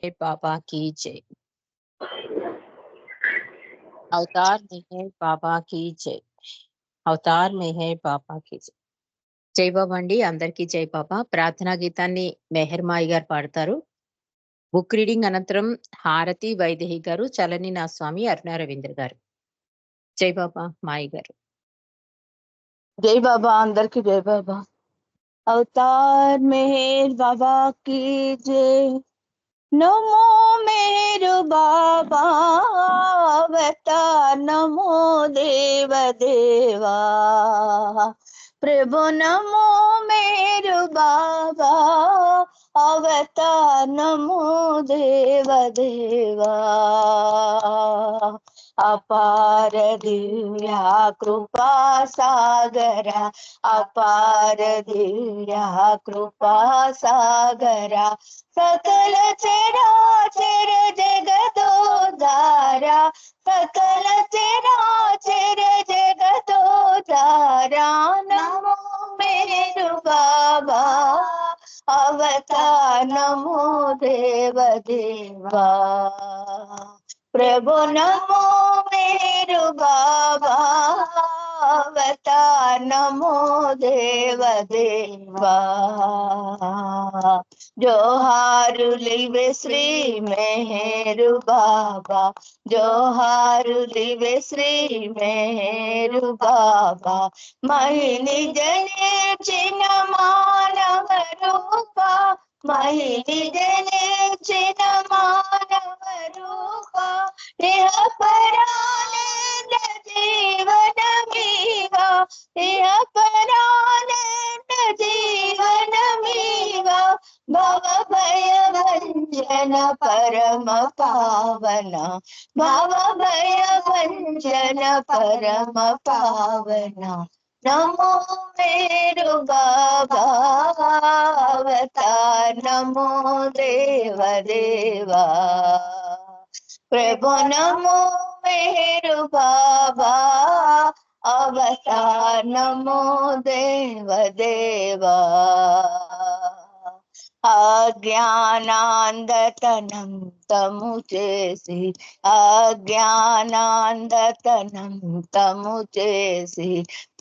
मेहर बाबा की जय। अवतार मेहर बाबा की जय। అవతార్ మెహర్ బాబా కి జై. జై బాబా అండి, అందరికీ జై బాబా. ప్రార్థనా గీతాన్ని మెహర్ మాయి గారు పాడతారు. బుక్ రీడింగ్ అనంతరం హారతి వైదేహి గారు, చలని నా స్వామి, అరుణ రవీంద్ర గారు. జై బాబా మాయి గారు. జై బాబా, అందరికి జై బాబా. అవతార్ మెహర్ బాబా की जय। नमो मेहर बाबा अवतार, नमो देव देवा। प्रभु नमो मेहर बाबा अवतार, नमो देव देवा। अपार दिव्या कृपा सागरा, अपार दिव्या कृपा सागरा। सकल चराचर जगदोद्धारा, सकल चराचर जगदोद्धारा। नमो मेहर बाबा अवतार, नमो देव देवा। प्रभु नमो मेहर बाबा अवतार, नमो देव देवा। जोहारुलिवे श्री मेहर बाबा, जोहारुलिवे श्री मेहर बाबा। महिनी जने चिन मानव रूपा, महिनी जने चिन मानव रूपा। इह परानंद जीवन मीवा, इह परानंद जीवन मीवा। भव भय भंजन परम पावन, भव भय भंजन परम पावन। नमो मेहर बाबा अवतार, नमो देव देवा। प्रभु नमो मेहर बाबा अवतार, नमो देव देवा। अज्ञानांधतनं तमु చేసి, अज्ञानांधतनं तमु చేసి।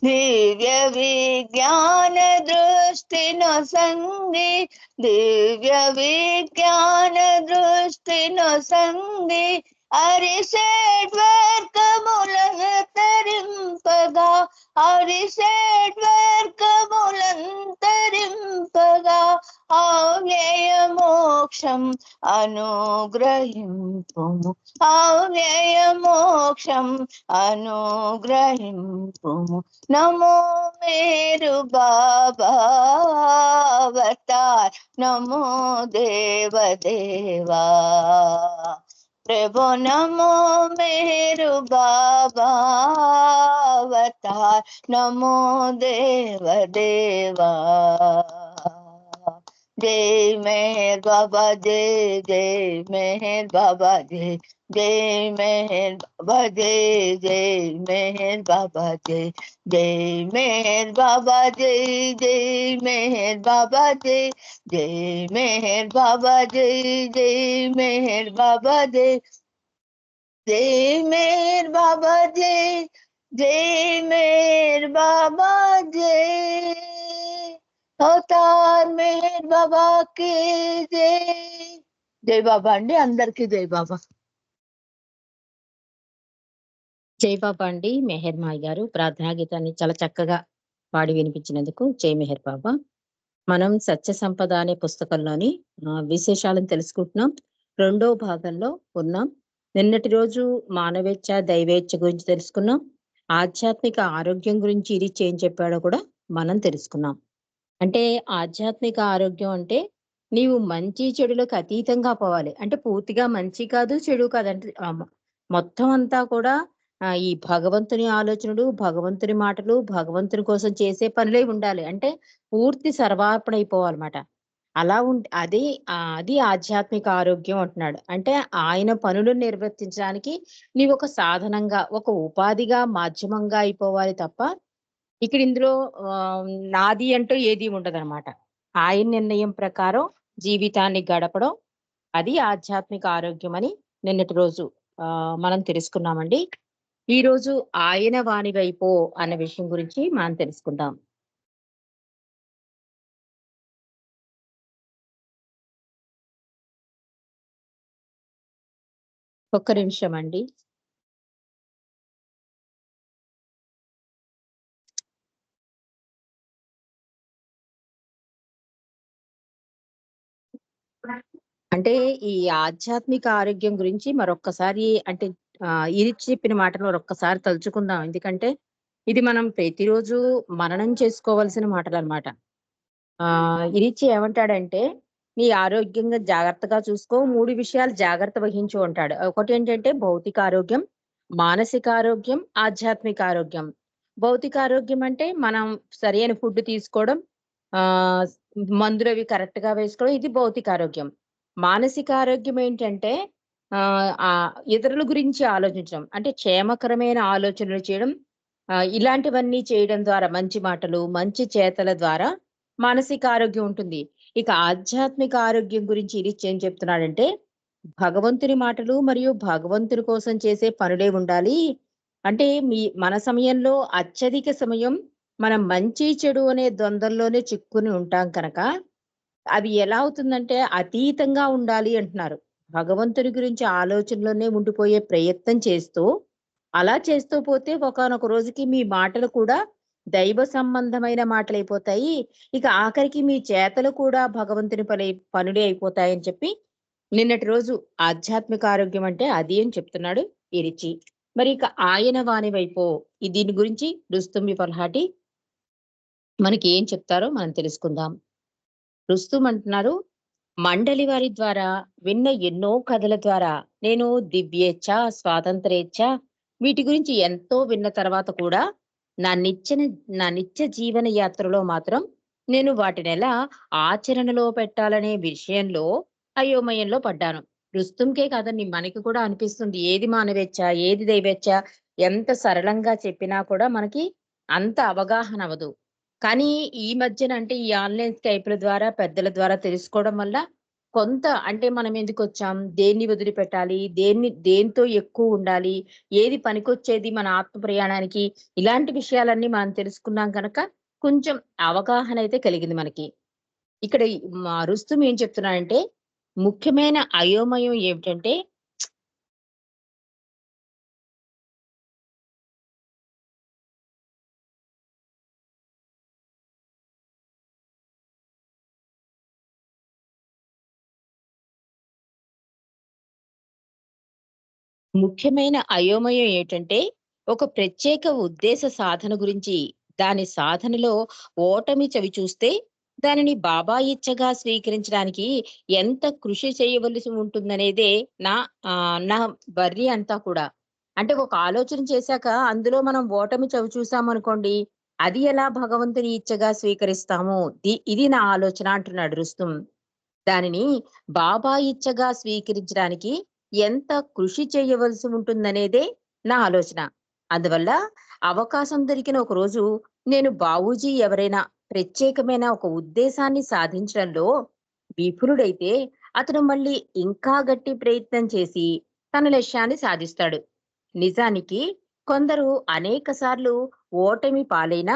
दिव्य विज्ञान दृष्टि नो संगी, दिव्य विज्ञान दृष्टि नो संगी। अरिषड्वर्गमुलन तरिंपगा, अरिषड्वर्गमुलन तरिंपगा। अव्यय मोक्षं अनुग्रहिंपुము, अव्यय मोक्षं अनुग्रहिंपुము। नमो मेहर बाबा अवतार, नमो देव देवा। प्रभु नमो मेहर बाबा अवतार, नमो देव देवा। जय मेहर बाबा जय, जय मेहर बाबा जय, जय मेहर बाबा जय, जय मेहर बाबा जय, जय मेहर बाबा जय, जय मेहर बाबा जय, जय मेहर बाबा जय, जय मेहर बाबा जय, जय मेहर बाबा जय, जय मेहर बाबा जय। అవతార్ మెహర్ బాబా కి జై. జై బాబా అండి, అందరికి జై బాబా. జై బాబా అండి, మెహర్ మాయి గారు ప్రార్థనా గీతాన్ని చాలా చక్కగా పాడి వినిపించినందుకు జై మెహర్ బాబా. మనం సత్య సంపద అనే పుస్తకంలోని విశేషాలను తెలుసుకుంటున్నాం. 2వ భాగంలో ఉన్నాం. నిన్నటి రోజు మానవేచ్ఛ దైవేచ్ఛ గురించి తెలుసుకున్నాం. ఆధ్యాత్మిక ఆరోగ్యం గురించి ఇది ఏం చెప్పాడో కూడా మనం తెలుసుకున్నాం. అంటే ఆధ్యాత్మిక ఆరోగ్యం అంటే నీవు మంచి చెడులకు అతీతంగా పోవాలి. అంటే పూర్తిగా మంచి కాదు చెడు కాదంటే మొత్తం అంతా కూడా ఈ భగవంతుని ఆలోచనలు, భగవంతుని మాటలు, భగవంతుని కోసం చేసే పనులే ఉండాలి. అంటే పూర్తి సర్వార్పణ అయిపోవాలన్నమాట. అలా అది అది ఆధ్యాత్మిక ఆరోగ్యం అంటున్నాడు. అంటే ఆయన పనులను నిర్వర్తించడానికి నీవు ఒక సాధనంగా, ఒక ఉపాధిగా, మాధ్యమంగా అయిపోవాలి తప్ప ఇక్కడ ఇందులో నాది అంటూ ఏది ఉండదన్నమాట. ఆయన నిర్ణయం ప్రకారం జీవితాన్ని గడపడం, అది ఆధ్యాత్మిక ఆరోగ్యం అని నిన్నటి రోజు మనం తెలుసుకున్నామండి. ఈరోజు ఆయన వాని వైపో అన్న విషయం గురించి మనం తెలుసుకుందాం. ఒక్క నిమిషం అండి. అంటే ఈ ఆధ్యాత్మిక ఆరోగ్యం గురించి మరొక్కసారి అంటే ఇది చెప్పిన మాటలు మరొక్కసారి తలుచుకుందాం. ఎందుకంటే ఇది మనం ప్రతిరోజు మననం చేసుకోవాల్సిన మాటలన్నమాట. ఇరిచి ఏమంటాడంటే, "నీ ఆరోగ్యంగా జాగ్రత్తగా చూసుకో. 3 విషయాలు జాగ్రత్త వహించు" అంటాడు. ఒకటేంటంటే భౌతిక ఆరోగ్యం, మానసిక ఆరోగ్యం, ఆధ్యాత్మిక ఆరోగ్యం. భౌతిక ఆరోగ్యం అంటే మనం సరైన ఫుడ్ తీసుకోవడం, ఆహ్, మందులవి కరెక్ట్‌గా వేసుకోవడం ఇది భౌతిక ఆరోగ్యం. మానసిక ఆరోగ్యం ఏంటంటే ఇతరుల గురించి ఆలోచించడం. అంటే క్షేమకరమైన ఆలోచనలు చేయడం. ఇలాంటివన్నీ చేయడం ద్వారా మంచి మాటలు, మంచి చేతల ద్వారా మానసిక ఆరోగ్యం ఉంటుంది. ఇక ఆధ్యాత్మిక ఆరోగ్యం గురించి ఇరిచ్ ఏం చెప్తున్నాడంటే, భగవంతుని మాటలు మరియు భగవంతుని కోసం చేసే పనులే ఉండాలి. అంటే మన సమయంలో అత్యధిక సమయం మనం మంచి, చెడు అనే ద్వంద్వంలోనే చిక్కుని ఉంటాం కనుక, అది ఎలా అవుతుందంటే అతీతంగా ఉండాలి అంటున్నారు. భగవంతుని గురించి ఆలోచనలోనే ఉండిపోయే ప్రయత్నం చేస్తూ, అలా చేస్తూ పోతే ఒకానొక రోజుకి మీ మాటలు కూడా దైవ సంబంధమైన మాటలైపోతాయి. ఇక ఆఖరికి మీ చేతలు కూడా భగవంతుని పనులే అయిపోతాయని చెప్పి, నిన్నటి రోజు ఆధ్యాత్మిక ఆరోగ్యం అంటే అది అని చెప్తున్నాడు ఈ రిచి. మరి ఇక ఆయన వాని వైపో దీని గురించి రుస్తుమి పల్హాటి మనకి ఏం చెప్తారో మనం తెలుసుకుందాం. రుస్తుం అంటున్నారు, మండలి వారి ద్వారా విన్న ఎన్నో కథల ద్వారా నేను దివ్యేచ్ఛ, స్వాతంత్ర్యేచ్ఛ వీటి గురించి ఎంతో విన్న తర్వాత కూడా నా నిచ్చెన నా నిత్య జీవన యాత్రలో మాత్రం నేను వాటినెలా ఆచరణలో పెట్టాలనే విషయంలో అయోమయంలో పడ్డాను. రుస్తుంకే కాదండి మనకి కూడా అనిపిస్తుంది. ఏది మానవేచ్ఛ, ఏది దైవేచ్ఛ ఎంత సరళంగా చెప్పినా కూడా మనకి అంత అవగాహన అవ్వదు. కానీ ఈ మధ్యన అంటే ఈ ఆన్‌లైన్ స్కైప్‌ల ద్వారా, పెద్దల ద్వారా తెలుసుకోవడం వల్ల కొంత అంటే మనం ఎందుకొచ్చాం? దేన్ని వదిలిపెట్టాలి? దేనితో ఎక్కువుండాలి? ఏది పనికొచ్చేది మన ఆత్మ ప్రయాణానికి? ఇలాంటి విషయాలన్నీ మనం తెలుసుకున్నాం గనక కొంచెం అవగాహన అయితే కలిగింది మనకి. ఇక్కడ రుస్తుం ఏం చెప్తున్నాడంటే, ముఖ్యమైన అయోమయం ఏమిటంటే ముఖ్యమైన అయోమయం ఏటంటే, ఒక ప్రత్యేక ఉద్దేశ సాధన గురించి, దాని సాధనలో ఓటమి చవిచూస్తే, దానిని బాబా ఇచ్చగా స్వీకరించడానికి ఎంత కృషి చేయవలసి ఉంటుందనేదే నా వర్రీ అంతా కూడా. అంటే ఒక ఆలోచన చేశాక, అందులో మనం ఓటమి చవిచూసామనుకోండి, అది ఎలా భగవంతుని ఇచ్చగా స్వీకరిస్తాము? ఇది నా ఆలోచన అంటున్నాడు రుస్తుం. దానిని బాబా ఇచ్చగా స్వీకరించడానికి ఎంత కృషి చేయవలసి ఉంటుందనేదే నా ఆలోచన. అందువల్ల అవకాశం దొరికిన ఒక రోజు నేను బావూజీ ఎవరైనా ప్రత్యేకమైన ఒక ఉద్దేశాన్ని సాధించడంలో విఫలుడైతే అతను మళ్ళీ ఇంకా గట్టి ప్రయత్నం చేసి తన లక్ష్యాన్ని సాధిస్తాడు. నిజానికి కొందరు అనేక సార్లు ఓటమి పాలైనా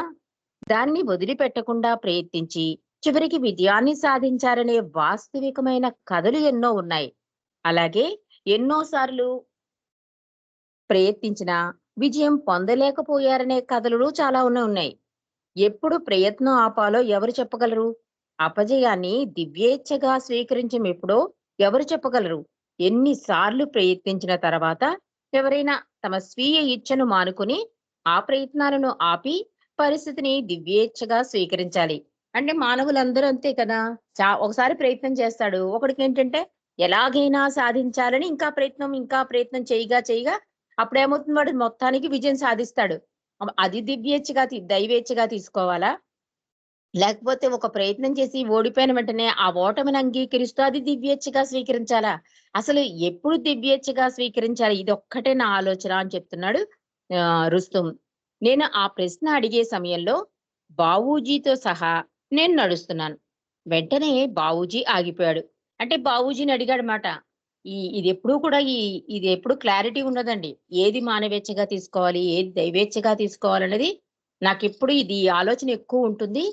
దాన్ని వదిలిపెట్టకుండా ప్రయత్నించి చివరికి విజయాన్ని సాధించారనే వాస్తవికమైన కథలు ఎన్నో ఉన్నాయి. అలాగే ఎన్నో సార్లు ప్రయత్నించినా విజయం పొందలేకపోయారనే కథలు చాలా ఉన్నాయి. ఎప్పుడు ప్రయత్నం ఆపాలో ఎవరు చెప్పగలరు? అపజయాన్ని దివ్యేచ్ఛగా స్వీకరించమెప్పుడో ఎవరు చెప్పగలరు? ఎన్ని సార్లు ప్రయత్నించిన తర్వాత ఎవరైనా తమ స్వీయ ఇచ్ఛను మానుకుని ఆ ప్రయత్నాలను ఆపి పరిస్థితిని దివ్యేచ్ఛగా స్వీకరించాలి. అంటే మానవులందరూ అంతే కదా! ఒకసారి ప్రయత్నం చేస్తాడు. ఒకడికేంటంటే ఎలాగైనా సాధించాలని ఇంకా ప్రయత్నం చేయగా అప్పుడేమవుతుంది వాడు మొత్తానికి విజయం సాధిస్తాడు. అది దైవేచ్ఛగా తీసుకోవాలా? లేకపోతే ఒక ప్రయత్నం చేసి ఓడిపోయిన వెంటనే ఆ ఓటమిని అంగీకరిస్తూ అది దివ్యేచ్ఛగా స్వీకరించాలా? అసలు ఎప్పుడు దివ్యేచ్ఛగా స్వీకరించాలి? ఇదొక్కటే నా ఆలోచన అని చెప్తున్నాడు రుస్తుం. నేను ఆ ప్రశ్న అడిగే సమయంలో బావూజీతో సహా నేను నడుస్తున్నాను. వెంటనే బావూజీ ఆగిపోయాడు. అంటే బాబూజీని అడిగాడనమాట. ఇదెప్పుడూ కూడా ఇది ఎప్పుడు క్లారిటీ ఉండదండి. ఏది మానవేచ్ఛగా తీసుకోవాలి, ఏది దైవేచ్ఛగా తీసుకోవాలనేది నాకెప్పుడు ఇది ఆలోచన ఎక్కువుంటుంది.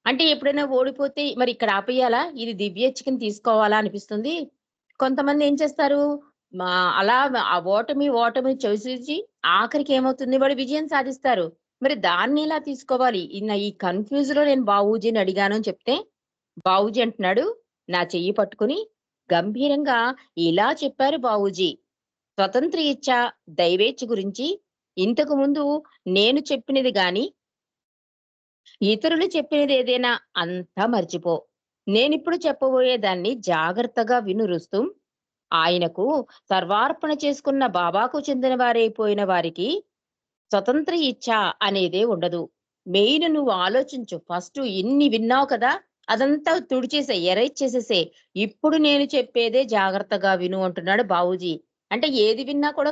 అంటే ఎప్పుడైనా ఓడిపోతే మరి ఇక్కడ ఆపేయాలా? ఇది దివ్యేచ్ఛకిని తీసుకోవాలా అనిపిస్తుంది. కొంతమంది ఏం చేస్తారు? మా అలా ఆ ఓటమిని చూసేసి ఆఖరికి ఏమవుతుంది? వాడు విజయం సాధిస్తారు. మరి దాన్నెలా తీసుకోవాలి? ఈ కన్‌ఫ్యూజ్‌లో నేను బాబూజీని అడిగాను అని చెప్తే, బావూజీ అంటున్నాడు, నా చెయ్యి పట్టుకుని గంభీరంగా ఇలా చెప్పారు బావూజీ. స్వతంత్ర ఇచ్ఛ, దైవేచ్ఛ గురించి ఇంతకు ముందు నేను చెప్పినది గాని, ఇతరులు చెప్పినదేదైనా అంతా మర్చిపో. నేనిప్పుడు చెప్పబోయే దాన్ని జాగ్రత్తగా విను రుస్తుం. ఆయనకు సర్వార్పణ చేసుకున్న బాబాకు చెందిన వారైపోయిన వారికి స్వతంత్ర ఇచ్ఛ అనేదే ఉండదు. మెయిన్ నువ్వు ఆలోచించు. ఫస్ట్ ఇన్ని విన్నావు కదా! అదంతా తుడిచేసేయి. ఎరైజ్ చేసేసేయి. ఇప్పుడు నేను చెప్పేదే జాగ్రత్తగా విను అంటున్నాడు బావూజీ. అంటే ఏది విన్నా కూడా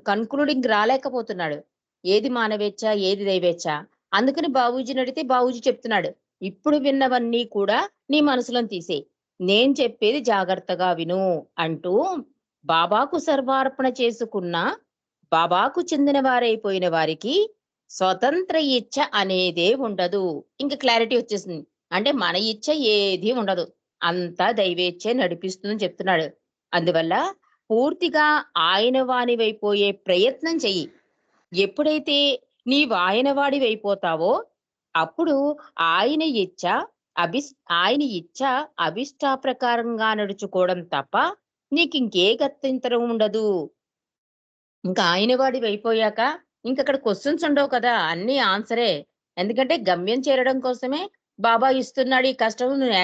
కన్‌క్లూడింగ్ రాలేకపోతున్నాడు. ఏది మానవేచ్ఛ, ఏది దైవేచ్ఛ. అందుకని బావూజీని అడిగితే బావూజీ చెప్తున్నాడు. ఇప్పుడు విన్నవన్నీ కూడా నీ మనసులోని తీసేయి. నేను చెప్పేది జాగ్రత్తగా విను అంటూ బాబాకు సర్వార్పణ చేసుకున్న బాబాకు చెందిన వారైపోయిన వారికి స్వతంత్ర ఇచ్ఛ అనేదే ఉండదు. ఇంక క్లారిటీ వచ్చేసింది. అంటే మన ఇచ్ఛ ఏది ఉండదు. అంతా దైవేచ్ఛే నడిపిస్తుందని చెప్తున్నాడు. అందువల్ల పూర్తిగా ఆయన వానివైపోయే ప్రయత్నం చెయ్యి. ఎప్పుడైతే నీవు ఆయన వాడివైపోతావో అప్పుడు ఆయన ఇచ్ఛ అభిస్ ఆయన ఇచ్ఛ అభిష్టాప్రకారంగా నడుచుకోవడం తప్ప నీకింకే గత్యంతరం ఉండదు. ఇంకా ఆయన వాడివయిపోయాక ఇంకక్కడ క్వెషన్స్ ఉండవు కదా! అన్నీ ఆన్సరే. ఎందుకంటే గమ్యం చేరడం కోసమే బాబా ఇస్తున్నాడు ఈ కష్టం నువ్వు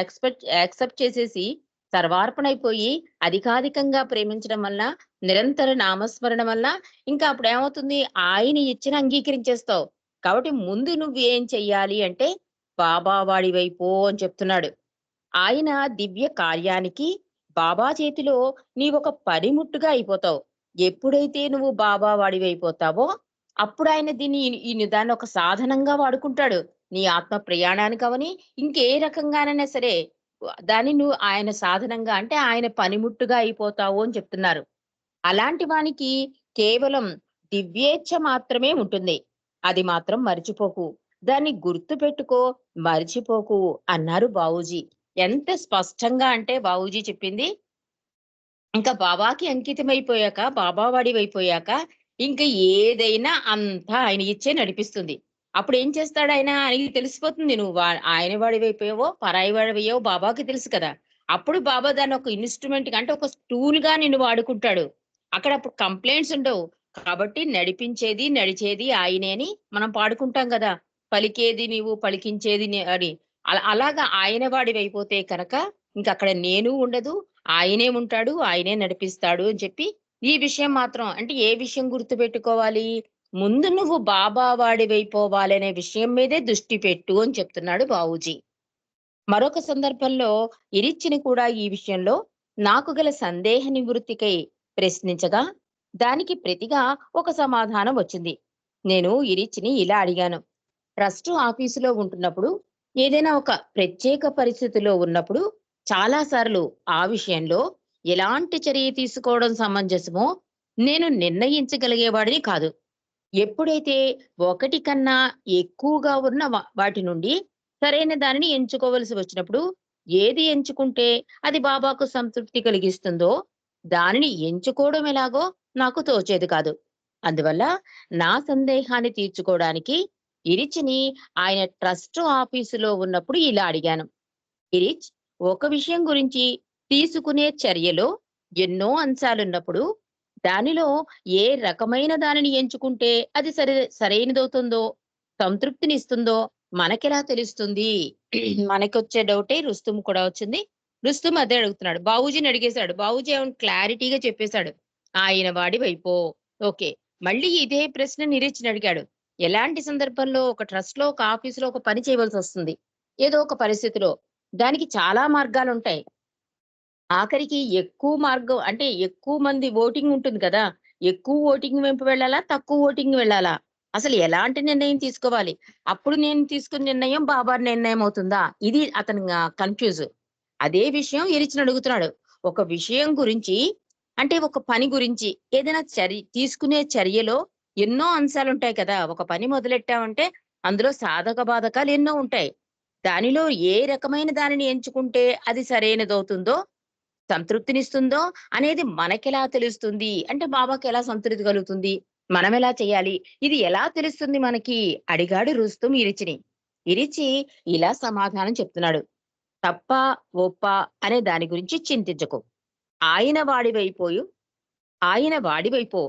యాక్సెప్ట్ చేసేసి సర్వార్పణైపోయి అధికాధికంగా ప్రేమించడం వల్ల, నిరంతర నామస్మరణ వల్ల ఇంకా అప్పుడేమవుతుంది ఆయన ఇచ్చిన అంగీకరించేస్తావు. కాబట్టి ముందు నువ్వేం చెయ్యాలి అంటే బాబా వాడివైపో అని చెప్తున్నాడు. ఆయన దివ్య కార్యానికి బాబా చేతిలో నీవొక పనిముట్టుగా అయిపోతావు. ఎప్పుడైతే నువ్వు బాబా వాడివైపోతావో, అప్పుడాయన దాన్ని ఒక సాధనంగా వాడుకుంటాడు. నీ ఆత్మ ప్రయాణానికవని, ఇంకే రకంగానైనా సరే, దాన్ని నువ్వు ఆయన సాధనంగా అంటే ఆయన పనిముట్టుగా అయిపోతావు అని చెప్తున్నారు. అలాంటి వానికి కేవలం దివ్యేచ్ఛ మాత్రమే ఉంటుంది. అది మాత్రం మరిచిపోకు. దాన్ని గుర్తుపెట్టుకో, మరిచిపోకు అన్నారు బావూజీ. ఎంత స్పష్టంగా అంటే బావూజీ చెప్పింది ఇంకా బాబాకి అంకితమైపోయాక, బాబా వాడివైపోయాక, ఇంక ఏదైనా అంతా ఆయన ఇచ్చే నడిపిస్తుంది. అప్పుడేం చేస్తాడాయన? ఆయనకి తెలిసిపోతుంది నువ్వు ఆయన వాడివైపోయావో, పరాయి వాడివయ్యావో బాబాకి తెలుసు కదా! అప్పుడు బాబా దాన్నొక ఇన్‌స్ట్రుమెంట్‌గా అంటే ఒక టూల్‌గా నిన్ను వాడుకుంటాడు. అక్కడ అప్పుడు కంప్లెయింట్స్ ఉండవు. కాబట్టి నడిపించేది, నడిచేది ఆయనే అని మనం పాడుకుంటాం గదా! పలికేది నీవు, పలికించేది అని. అలాగా ఆయన వాడివైపోతే కనుక ఇంకక్కడ నేను ఉండదు. ఆయనే ఉంటాడు. ఆయనే నడిపిస్తాడు అని చెప్పి, ఈ విషయం మాత్రం అంటే ఏ విషయం గుర్తుపెట్టుకోవాలి? ముందు నువ్వు బాబా వాడివైపోవాలనే విషయం మీదే దృష్టి పెట్టు అని చెప్తున్నాడు బావూజీ. మరొక సందర్భంలో ఇరిచ్చిని కూడా ఈ విషయంలో నాకు గల సందేహ నివృత్తికై ప్రశ్నించగా, దానికి ప్రతిగా ఒక సమాధానం వచ్చింది. నేను ఇరిచ్చిని ఇలా అడిగాను. ట్రస్ట్ ఆఫీసులో ఉంటున్నప్పుడు, ఏదైనా ఒక ప్రత్యేక పరిస్థితిలో ఉన్నప్పుడు చాలా సార్లు ఆ విషయంలో ఎలాంటి చర్య తీసుకోవడం సమంజసమో నేను నిర్ణయించగలిగేవాడిని కాదు. ఎప్పుడైతే ఒకటి కన్నా ఎక్కువగా ఉన్న వాటి నుండి సరైన దానిని ఎంచుకోవలసి వచ్చినప్పుడు, ఏది ఎంచుకుంటే అది బాబాకు సంతృప్తి కలిగిస్తుందో, దానిని ఎంచుకోవడం ఎలాగో నాకు తోచేది కాదు. అందువల్ల నా సందేహాన్ని తీర్చుకోవడానికి ఇరిచిని ఆయన ట్రస్ట్ ఆఫీసులో ఉన్నప్పుడు ఇలా అడిగాను. ఇరిచ్, ఒక విషయం గురించి తీసుకునే చర్యలో ఎన్నో అంశాలున్నప్పుడు, దానిలో ఏ రకమైన దానిని ఎంచుకుంటే అది సరైనదవుతుందో, సంతృప్తినిస్తుందో మనకెలా తెలుస్తుంది? మనకొచ్చే డౌటే రుస్తుం కూడా వచ్చింది. రుస్తుం అదే అడుగుతున్నాడు. బావూజీని అడిగేశాడు. బావూజీ ఏమన్నా క్లారిటీగా చెప్పేశాడు. ఆయన వాడివైపో. ఓకే. మళ్ళీ ఇదే ప్రశ్న నిరీచ్‌ని అడిగాడు. ఎలాంటి సందర్భంలో ఒక ట్రస్ట్‌లో, ఒక ఆఫీస్‌లో ఒక పని చేయవలసొస్తుంది. ఏదో ఒక పరిస్థితిలో. దానికి చాలా మార్గాలుంటాయి. ఆఖరికి ఎక్కువ మార్గం అంటే ఎక్కువ మంది ఓటింగ్ ఉంటుంది కదా! ఎక్కువ ఓటింగ్ వైపు వెళ్ళాలా? తక్కువ ఓటింగ్ వెళ్ళాలా? అసలు ఎలాంటి నిర్ణయం తీసుకోవాలి? అప్పుడు నేను తీసుకున్న నిర్ణయం బాబా నిర్ణయం అవుతుందా? ఇది అతని కన్‌ఫ్యూజ్. అదే విషయం ఇరిచిని అడుగుతున్నాడు. ఒక విషయం గురించి అంటే ఒక పని గురించి ఏదైనా తీసుకునే చర్యలో ఎన్నో అంశాలుంటాయి కదా! ఒక పని మొదలెట్టామంటే అందులో సాధక బాధకాలు ఎన్నో ఉంటాయి. దానిలో ఏ రకమైన దానిని ఎంచుకుంటే అది సరైనదవుతుందో, సంతృప్తినిస్తుందో అనేది మనకెలా తెలుస్తుంది? అంటే బాబాకెలా సంతృప్తి కలుగుతుంది? మనమెలా చేయాలి? ఇది ఎలా తెలుస్తుంది మనకి? అడిగాడు రుస్తుం ఇరిచిని. ఇరిచి ఇలా సమాధానం చెప్తున్నాడు. తప్పా, ఒప్పా అనే దాని గురించి చింతించకు. ఆయన వాడివైపోయు ఆయన వాడివైపో.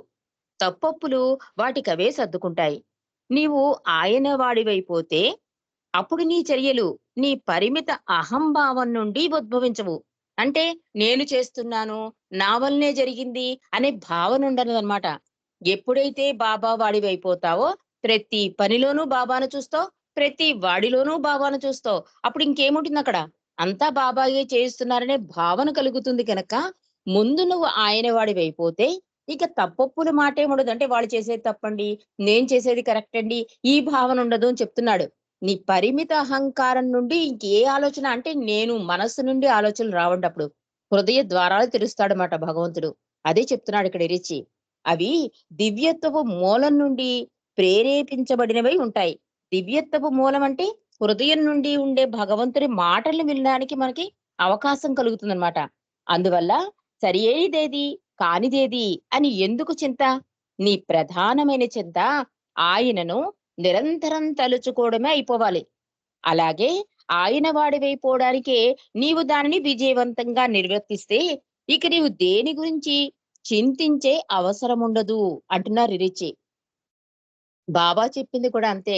తప్పొప్పులు వాటికవే సర్దుకుంటాయి. నీవు ఆయన వాడివైపోతే అప్పుడు నీ చర్యలు నీ పరిమిత అహంభావం నుండి ఉద్భవించవు. అంటే నేను చేస్తున్నాను, నా వల్లనే జరిగింది అనే భావన ఉండదనమాట. ఎప్పుడైతే బాబా వాడివైపోతావో ప్రతి పనిలోనూ బాబాను చూస్తావు. ప్రతి వాడిలోనూ బాబాను చూస్తావు. అప్పుడు ఇంకేముంటుందక్కడ? అంతా బాబాయే చేయిస్తున్నారనే భావన కలుగుతుంది గనక ముందు నువ్వు ఆయన వాడివైపోతే ఇక తప్పొప్పుల మాటేముండదు. అంటే వాళ్ళు చేసేది తప్పండి, నేను చేసేది కరెక్ట్ అండి ఈ భావన ఉండదు అని చెప్తున్నాడు. నీ పరిమిత అహంకారం నుండి ఇంకే ఆలోచన అంటే నేను మనస్సు నుండి ఆలోచనలు రావండప్పుడు. హృదయ ద్వారాలు తెరుస్తాడన్నమాట భగవంతుడు. అదే చెప్తున్నాడు ఇక్కడ ఇరిచి. అవి దివ్యత్వపు మూలం నుండి ప్రేరేపించబడినవై ఉంటాయి. దివ్యత్వపు మూలం అంటే హృదయం నుండి ఉండే భగవంతుడి మాటల్ని వినడానికి మనకి అవకాశం కలుగుతుందన్నమాట. అందువల్ల సరి అయిదేది, కానిదేది అని ఎందుకు చింత? నీ ప్రధానమైన చింత ఆయనను నిరంతరం తలుచుకోవడమే అయిపోవాలి. అలాగే ఆయన వాడివైపోవడానికే నీవు దానిని విజయవంతంగా నిర్వర్తిస్తే, ఇక నీవు దేని గురించి చింతించే అవసరముండదు అంటున్నారు రిరిచి. బాబా చెప్పింది కూడా అంతే.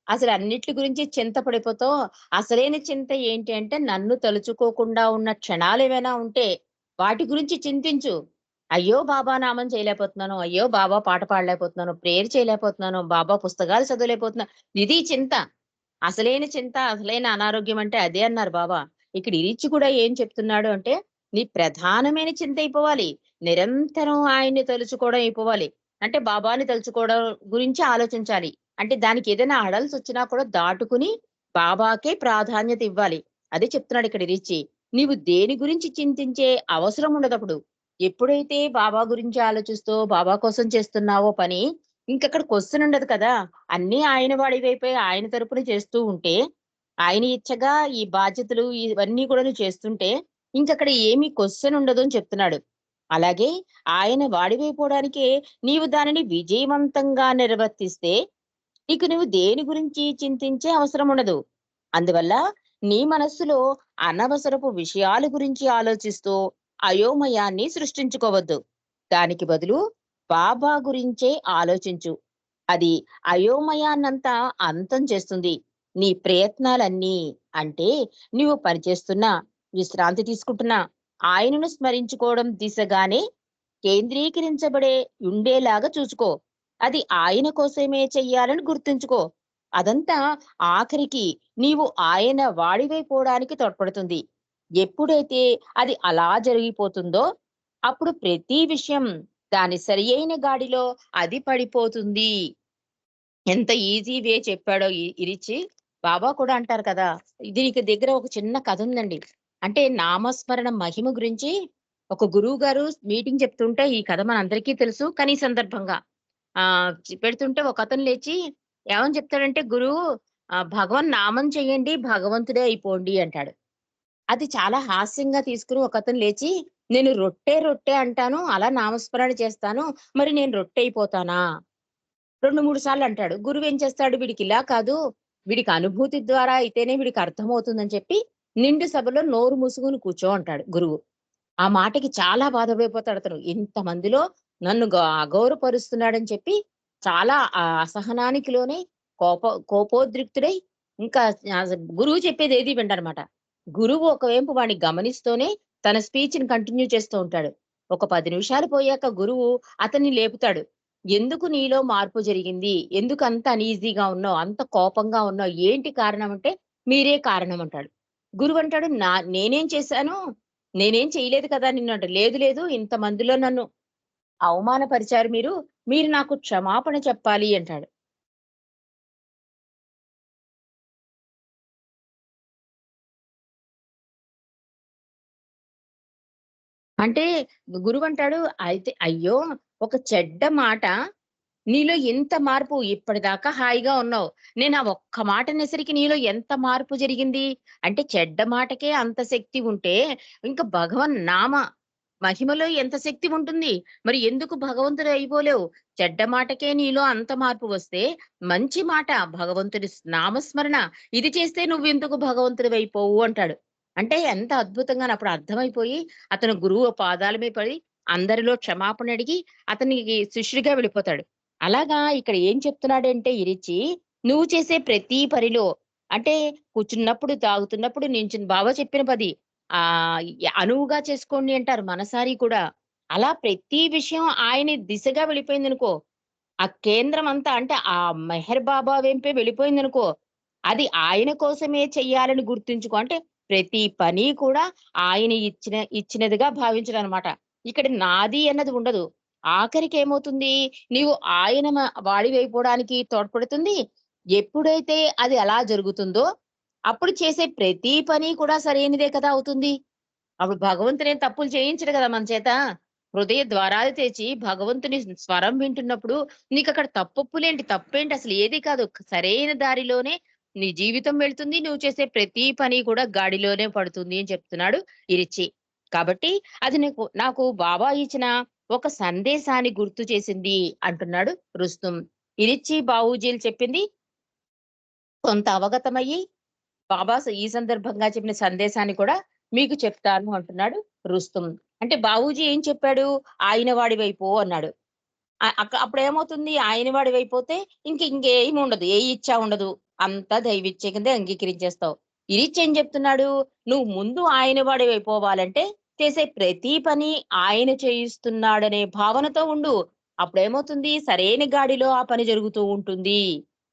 అసలన్నిట్లి గురించి చింత పడిపోతావు. అసలైన చింత ఏంటి అంటే, నన్ను తలుచుకోకుండా ఉన్న క్షణాలేవైనా ఉంటే, వాటి గురించి చింతించు. అయ్యో! బాబా నామం చేయలేకపోతున్నాను. అయ్యో! బాబా పాట పాడలేకపోతున్నాను. ప్రేయర్ చేయలేకపోతున్నాను. బాబా పుస్తకాలు చదవలేకపోతున్నా. ఇది చింత. అసలైన చింత, అసలైన అనారోగ్యం అంటే అదే అన్నారు బాబా. ఇక్కడ ఇరిచి కూడా ఏం చెప్తున్నాడు అంటే, నీ ప్రధానమైన చింత అయిపోవాలి. నిరంతరం ఆయన్ని తలుచుకోవడం అయిపోవాలి. అంటే బాబాని తలుచుకోవడం గురించి ఆలోచించాలి. అంటే దానికి ఏదైనా హడల్స్ వచ్చినా కూడా దాటుకుని బాబాకే ప్రాధాన్యత ఇవ్వాలి. అదే చెప్తున్నాడు ఇక్కడ రిచి. నీవు దేని గురించి చింతించే అవసరం ఉండదప్పుడు. ఎప్పుడైతే బాబా గురించి ఆలోచిస్తూ బాబా కోసం చేస్తున్నావో పని, ఇంకక్కడ క్వెషన్ ఉండదు కదా! అన్నీ ఆయన వాడివైపోయి ఆయన తరపున చేస్తూ ఉంటే, ఆయన ఇచ్చగా ఈ బాధ్యతలు ఇవన్నీ కూడా నువ్వు చేస్తుంటే, ఇంకక్కడ ఏమీ క్వెషన్ ఉండదు అని చెప్తున్నాడు. అలాగే ఆయన వాడివైపోవడానికే నీవు దానిని విజయవంతంగా నిర్వర్తిస్తే, ఇక నువ్వు దేని గురించి చింతించే అవసరం ఉండదు. అందువల్ల నీ మనస్సులో అనవసరపు విషయాల గురించి ఆలోచిస్తూ అయోమయాన్ని సృష్టించుకోవద్దు. దానికి బదులు బాబా గురించే ఆలోచించు. అది అయోమయాన్నంతా అంతం చేస్తుంది. నీ ప్రయత్నాలన్నీ అంటే నీవు పనిచేస్తున్నా, విశ్రాంతి తీసుకుంటున్నా, ఆయనను స్మరించుకోవడం దిశగానే కేంద్రీకరించబడే ఉండేలాగా చూసుకో. అది ఆయన కోసమే చెయ్యాలని గుర్తుంచుకో. అదంతా ఆఖరికి నీవు ఆయన వాడివైపోవడానికి తోడ్పడుతుంది. ఎప్పుడైతే అది అలా జరిగిపోతుందో, అప్పుడు ప్రతి విషయం దాని సరియైన గాడిలో అది పడిపోతుంది. ఎంత ఈజీ వే చెప్పాడో ఇరిచి. బాబా కూడా అంటారు కదా! దీనికి దగ్గర ఒక చిన్న కథ ఉందండి. అంటే నామస్మరణ మహిమ గురించి ఒక గురువు గారు మీటింగ్ చెప్తుంటే ఈ కథ మనందరికీ తెలుసు. కానీ ఈ సందర్భంగా పెడుతుంటే ఒకతను లేచి ఏమని చెప్తాడంటే, "గురువు భగవన్ నామం చెయ్యండి, భగవంతుడే అయిపోండి" అంటాడు. అది చాలా హాస్యంగా తీసుకొని ఒకతను లేచి, "నేను రొట్టె, రొట్టె అంటాను. అలా నామస్మరణ చేస్తాను. మరి నేను రొట్టె అయిపోతానా?" 2, 3 సార్లు అంటాడు. గురువేం చేస్తాడు, వీడికి ఇలా కాదు, వీడికి అనుభూతి ద్వారా అయితేనే వీడికి అర్థమవుతుందని చెప్పి, నిండు సభలో నోరు మూసుకొని కూర్చో అంటాడు గురువు. ఆ మాటకి చాలా బాధపడిపోతాడతను. ఇంతమందిలో నన్ను అగౌరవపరుస్తున్నాడని చెప్పి చాలా అసహనానికి లోనై కోపోద్రిక్తుడై ఇంకా గురువు చెప్పేదేది వినడనమాట. గురువు ఒకవైపు వాడిని గమనిస్తూనే తన స్పీచ్‌ని కంటిన్యూ చేస్తూ ఉంటాడు. ఒక 10 నిమిషాలు పోయాక గురువు అతన్ని లేపుతాడు. "ఎందుకు నీలో మార్పు జరిగింది? ఎందుకు అంత అన్‌ఈజీగా ఉన్నావు? అంత కోపంగా ఉన్నావు? ఏంటి కారణం" అంటే, "మీరే కారణం" అంటాడు. గురువంటాడు, నేనేం చేశాను? నేనేం చేయలేదు కదా" నిన్నంటాడు. "లేదు లేదు ఇంతమందిలో నన్ను అవమానపరిచారు మీరు. మీరు నాకు క్షమాపణ చెప్పాలి" అంటాడు. అంటే గురువంటాడు, అయితే అయ్యో! ఒక చెడ్డ మాట నీలో ఎంత మార్పు ఇప్పటిదాకా హాయిగా ఉన్నావు. నేను ఆ ఒక్క మాట అనేసరికి నీలో ఎంత మార్పు జరిగింది? అంటే చెడ్డ మాటకే అంత శక్తి ఉంటే, ఇంక భగవన్ నామ మహిమలో ఎంత శక్తి ఉంటుంది? మరి ఎందుకు భగవంతుడు అయిపోలేవు? చెడ్డ మాటకే నీలో అంత మార్పు వస్తే, మంచి మాట భగవంతుడి నామస్మరణ ఇది చేస్తే నువ్వెందుకు భగవంతుడివైపోవు అంటాడు. అంటే ఎంత అద్భుతంగా అప్పుడు అర్థమైపోయి, అతను గురువు పాదాల మీద పడి, అందరిలో క్షమాపణ అడిగి, అతనికి శిష్యుడిగా వెళ్ళిపోతాడు. అలాగా ఇక్కడ ఏం చెప్తున్నాడంటే ఇరిచి, నువ్వు చేసే ప్రతి పనిలో అంటే కూర్చున్నప్పుడు, తాగుతున్నప్పుడు, బాబా చెప్పిన పది అనువుగా చేసుకోండి అంటారు మనసారి కూడా. అలా ప్రతి విషయం ఆయన దిశగా వెళ్ళిపోయిందనుకో, ఆ కేంద్రం అంతా అంటే ఆ మెహర్ బాబా వెంపే వెళ్ళిపోయిందనుకో, అది ఆయన కోసమే చెయ్యాలని గుర్తుంచుకో. అంటే ప్రతి పని కూడా ఆయన ఇచ్చినదిగా భావించడనమాట. ఇక్కడ నాది అన్నది ఉండదు. ఆఖరికి ఏమవుతుంది, నీవు ఆయన వాడివైపోవడానికి తోడ్పడుతుంది. ఎప్పుడైతే అది అలా జరుగుతుందో, అప్పుడు చేసే ప్రతి పని కూడా సరైనదే కదా అవుతుంది. అప్పుడు భగవంతుడేం తప్పులు చేయించడు గదా మన చేత. హృదయ ద్వారాలు తెరిచి భగవంతుని స్వరం వింటున్నప్పుడు నీకక్కడ తప్పొప్పులేంటి? తప్పేంటి? అసలు ఏది కాదు. సరైన దారిలోనే నీ జీవితం వెళ్తుంది. నువ్వు చేసే ప్రతి పని కూడా గాడిలోనే పడుతుంది అని చెప్తున్నాడు ఇరిచ్చి. కాబట్టి అది నాకు బాబా ఇచ్చిన ఒక సందేశాన్ని గుర్తు చేసింది అంటున్నాడు రుస్తుం. ఇరిచ్చి బావూజీలు చెప్పింది కొంత అవగతమయ్యి బాబా ఈ సందర్భంగా చెప్పిన సందేశాన్ని కూడా మీకు చెప్తాను అంటున్నాడు రుస్తుం. అంటే బావూజీ ఏం చెప్పాడు? ఆయన వాడివైపో అన్నాడు. అప్పుడేమవుతుంది ఆయన వాడివైపోతే ఇంకేమి ఉండదు. ఏ ఇచ్చా ఉండదు. అంతా దైవిచ్చే కిందే అంగీకరించేస్తావు. ఇరిచ్చి ఏం చెప్తున్నాడు? నువ్వు ముందు ఆయన వాడివైపోవాలంటే చేసే ప్రతి పని ఆయన చేయిస్తున్నాడనే భావనతో ఉండు. అప్పుడేమవుతుంది? సరైన గాడిలో ఆ పని జరుగుతూ ఉంటుంది.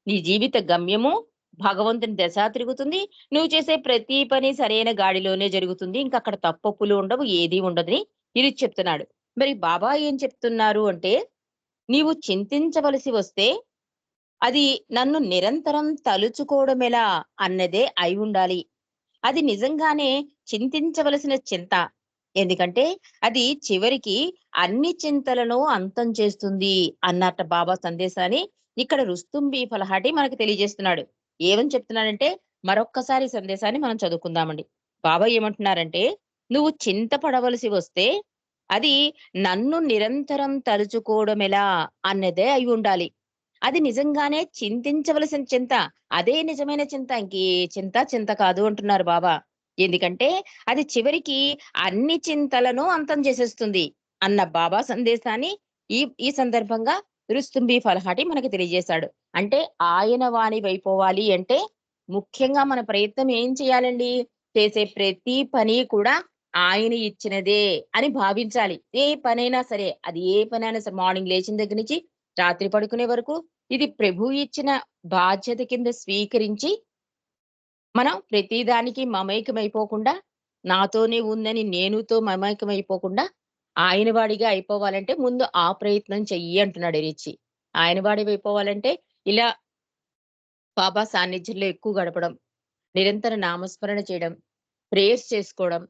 నీ జీవిత గమ్యము భగవంతుని దశ తిరుగుతుంది. నువ్వు చేసే ప్రతి పని సరైన గాడిలోనే జరుగుతుంది. ఇంకక్కడ తప్పొప్పులు ఉండవు. ఏదీ ఉండదని ఇరిచ్చి చెప్తున్నాడు. మరి బాబా ఏం చెప్తున్నారు అంటే, నీవు చింతించవలసి వస్తే, అది నన్ను నిరంతరం తలుచుకోవడమెలా అన్నదే అయివుండాలి. అది నిజంగానే చింతించవలసిన చింత. ఎందుకంటే, అది చివరికి అన్ని చింతలను అంతం చేస్తుంది అన్నట్ట బాబా సందేశాన్ని ఇక్కడ రుస్తుంబి ఫలహాటి మనకు తెలియజేస్తున్నాడు. ఏమని చెప్తున్నాడంటే, మరొక్కసారి సందేశాన్ని మనం చదువుకుందామండి. బాబా ఏమంటున్నారంటే, "నువ్వు చింతపడవలసి వస్తే, అది నన్ను నిరంతరం తలుచుకోవడమెలా అన్నదే అయ్యుండాలి." అది నిజంగానే చింతించవలసిన చింత. అదే నిజమైన చింత. చింత కాదు అంటున్నారు బాబా. ఎందుకంటే అది చివరికి అన్ని చింతలను అంతం చేసేస్తుంది అన్న బాబా సందేశాన్ని ఈ ఈ సందర్భంగా రుస్తుంబి ఫలహాటి మనకు తెలియజేశాడు. అంటే ఆయన వానివైపోవాలి అంటే ముఖ్యంగా మన ప్రయత్నం ఏం చేయాలండి? చేసే ప్రతి పని కూడా ఆయన ఇచ్చినదే అని భావించాలి. ఏ పనైనా సరే, అది ఏ పనైనా సరే మార్నింగ్ లేచిన దగ్గర నుంచి రాత్రి పడుకునే వరకు ఇది ప్రభువు ఇచ్చిన బాధ్యత కింద స్వీకరించి, మనం ప్రతిదానికి మమేకమైపోకుండా, నాతోనే ఉందని నేనుతో మమేకమైపోకుండా, ఆయన వాడిగా అయిపోవాలంటే ముందు ఆ ప్రయత్నం చెయ్యి అంటున్నాడు రిచి. ఆయన వాడివైపోవాలంటే ఇలా బాబా సాన్నిధ్యంలో ఎక్కువ గడపడం, నిరంతర నామస్మరణ చేయడం, ప్రేయర్స్ చేసుకోవడం.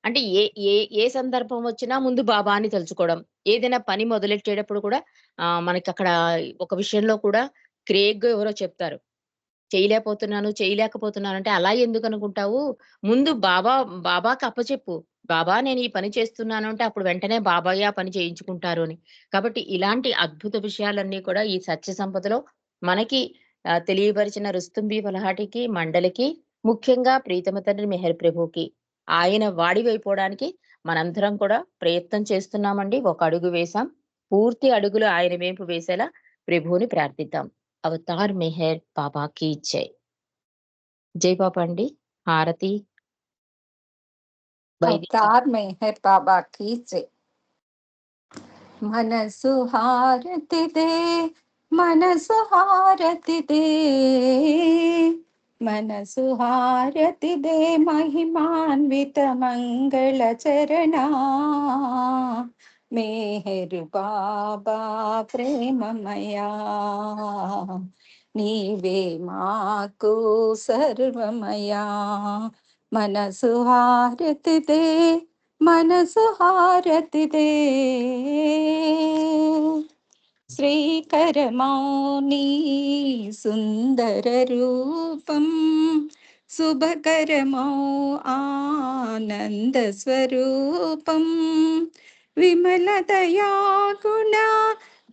అంటే ఏ ఏ ఏ సందర్భం వచ్చినా ముందు బాబాని తలుచుకోవడం. ఏదైనా పని మొదలెట్టేటప్పుడు కూడా మనకక్కడ ఒక విషయంలో కూడా క్రేగ్‌గా ఎవరో చెప్తారు. చేయలేకపోతున్నాను అంటే, అలా ఎందుకనుకుంటావు? ముందు బాబాకి అప్పచెప్పు. బాబా నేను ఈ పని చేస్తున్నాను అంటే, అప్పుడు వెంటనే బాబాయే ఆ పని చేయించుకుంటారు అని. కాబట్టి ఇలాంటి అద్భుత విషయాలన్నీ కూడా ఈ సత్య సంపదలో మనకి తెలియపరిచిన రుస్తుంబి ఫలహాటికి, మండలికి, ముఖ్యంగా ప్రీతమ తండ్రి మెహర్ ప్రభుకి, ఆయన వాడివైపోవడానికి మనందరం కూడా ప్రయత్నం చేస్తున్నామండి. ఒక అడుగు వేశాం. పూర్తి అడుగులు ఆయన వైపు వేసేలా ప్రభువుని ప్రార్థిద్దాం. అవతార్ మెహర్ బాబా కీ జై. జై బాబా అండి. హారతి వైదిక अवतार मेहर बाबा की जय। మనసు హారతిదే మనసు హారతిదే మనసు హారతిదే మహిమాన్విత మంగళ చరణ మేహరు బాబా ప్రేమమయా నీవే మాకు సర్వమయా మనసు హారతిదే మనసు హారతిదే. శ్రీకరమౌని సుందర రూపం, శుభకరమౌ ఆనంద స్వరూపం, విమల దయాగుణ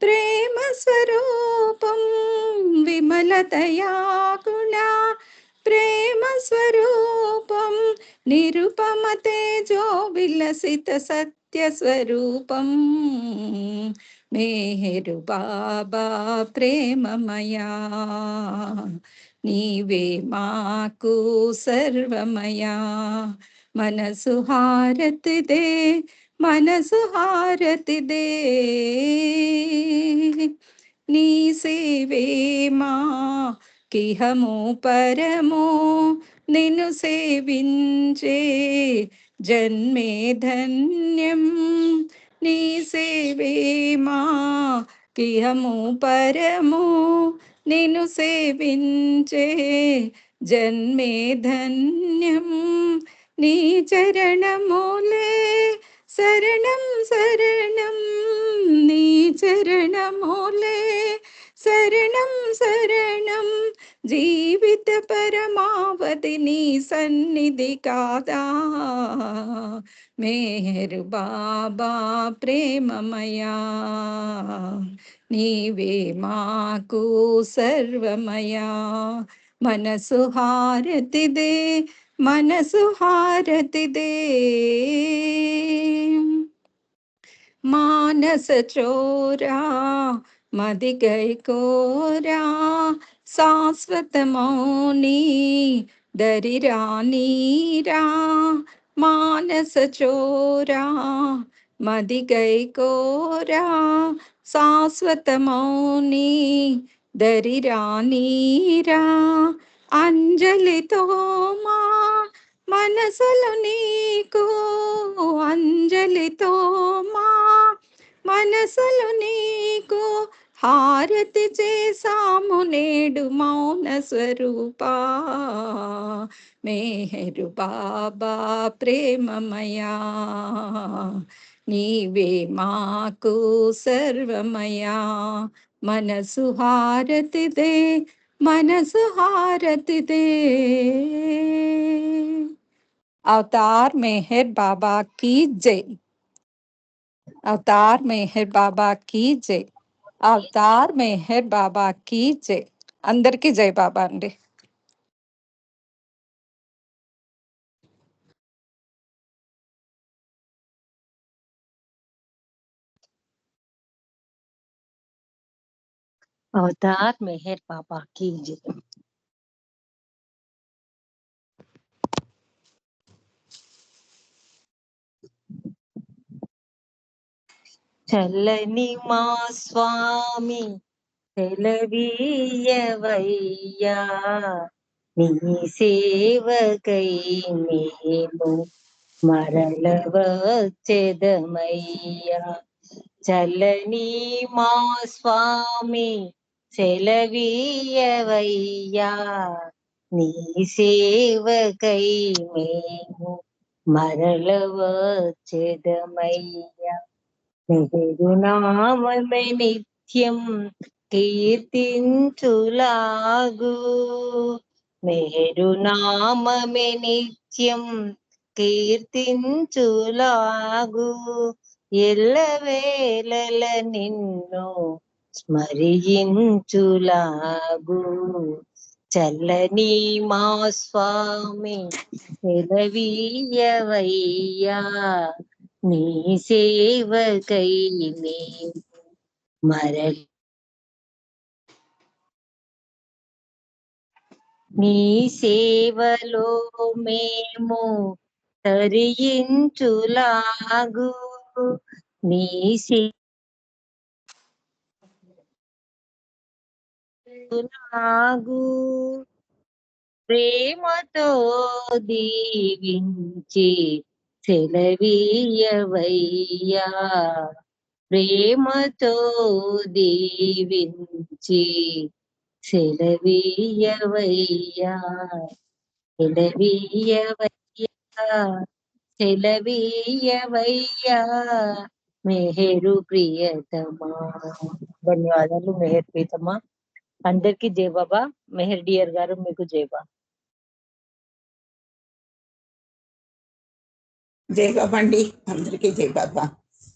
ప్రేమ స్వరూపం, విమల దయాగుణ ప్రేమ స్వరూపం, నిరుపమ తేజో విలసిత సత్య స్వరూపం, మేహరు బాబా ప్రేమమయా, నీవే మాకు సర్వమయా. మనసు హారతిదే, మనసు హారతిదే, నీ సేవే మా కిహము పరమో, నిన్ను సేవించే జన్మే ధన్యం, నీ సేవే మా కిహము పరమో, నిన్ను సేవించే జన్మే ధన్యం, నీ చరణములే శరణం శరణం, నీ చరణములే శరణం శరణం, జీవిత పరమావధి నీ సన్నిధి కాదా, మేహరు బాబా ప్రేమమయా, నీవే మాకు సర్వమయా. మనసు హారతిదే, మనసు హారతిదే, మానస చోరా మది గై కోరా, శాశ్వత మౌని దరిరానీరా, మానస చోరా మది గై కోరా, శాశ్వత మౌని దరిరానీరా, అంజలితో మా మనసులు నీకు, అంజలితో మా మనసులు నీకు హారతి చేసాము నేడు మౌన స్వరూపా, మేహరు బాబా ప్రేమమయా, నీవే మాకు సర్వమయా. మనసు హారతిదే, మనసు హారతిదే. अवतार मेहर बाबा की जय, अवतार मेहर बाबा की जय, అవతార్ మెహర్ బాబాకి జై. అందరికీ జై బాబా అండి. అవతార్ మెహర్ బాబా కీ జై. చల్లని మా స్వామి సెలవీయవయ్యా, నీ సేవకై మేము మరల వచ్చెదమయ్యా. చల్లని మా స్వామి సెలవీయవయ్యా, నీ సేవకై మేము మరల వచ్చెదమయ్యా. మెహరు నామమే నిత్యం కీర్తించులాగు, మెహరు నామమే నిత్యం కీర్తించులాగు, ఎల్లవేళల నిన్ను స్మరించులాగు. చల్లని మా స్వామి సెలవీయవయ్యా, నీ సేవకై మేము మరల, నీ సేవలో మేము తరించులాగు, నీ సేవలాగు, ప్రేమతో దీవించి సెలవీయవయ్యా, ప్రేమతో దీవించి సెలవీయవయ్యా, సెలవీయవయ్యా, సెలవీయవయ్యా మెహరు ప్రియతమా. ధన్యవాదాలు మెహర్ ప్రీతమా. అందరికీ జై బాబా. మెహర్ డియర్ గారు మీకు జై బాబా. జై బాబా అండి, అందరికీ జై బాబా.